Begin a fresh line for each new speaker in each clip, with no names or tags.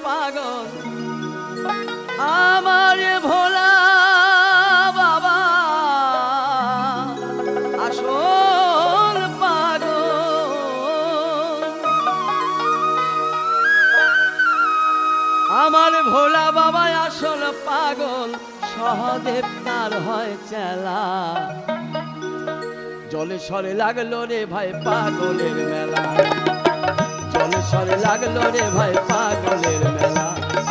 পাগল আমার ভোলা বাবা আসল পাগল আমার ভোলা বাবা আসল পাগল সহদেব তার হয় চেলা জলে সরে লাগলো রে ভাই পাগলের মেলা জলে সরে লাগলো রে ভাই পাগলের মেলা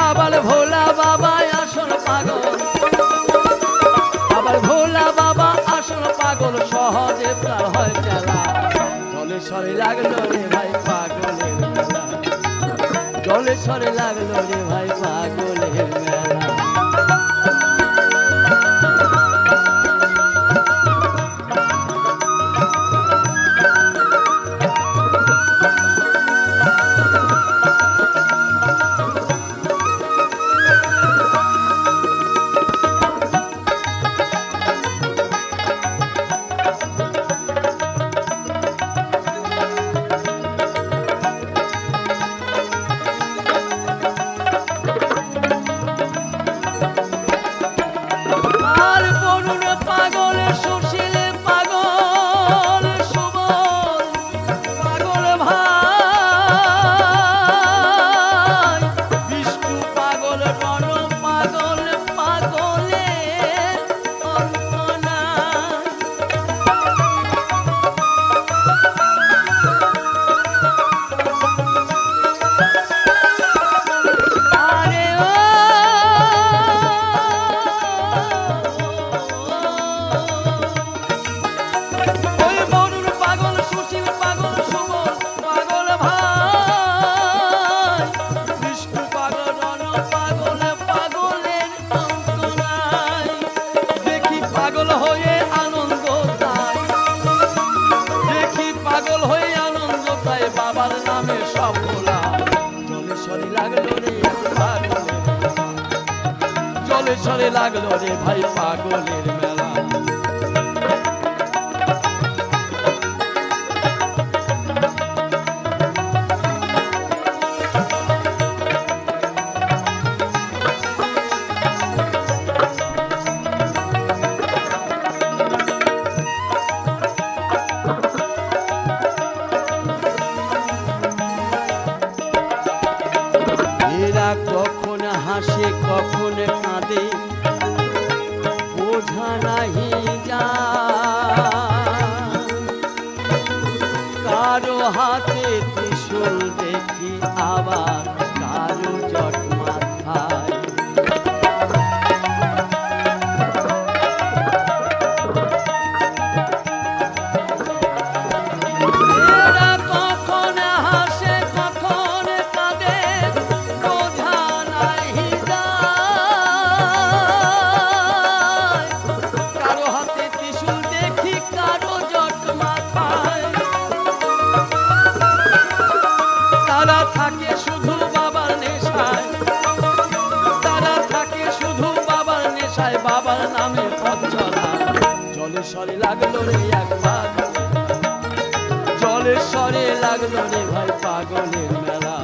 আবার ভোলা বাবা আসল পাগল আবার ভোলা বাবা আসল পাগল সহজে তার হয় চেলা জলে সরে লাগলো রে ভাই পাগলের মেলা জলে সরে লাগলো রে ভাই পাগলের মেলা বাবার নামে সব ভোলা জলে সরে লাগলো রে পাগলের জলে সরে লাগলো রে ভাই পাগলের মেলা কখন হাসে কখন কাঁদে বোঝা নাহি যায় কারো হাতে ত্রিশূল দেখি আবার কারো জট মাথায় তারা থাকে শুধু বাবার নেশায় বাবার নামে পথ চলা জলে সরে লাগলো রে এক পাগল জলে সরে লাগলো রে ভাই পাগলের মেলা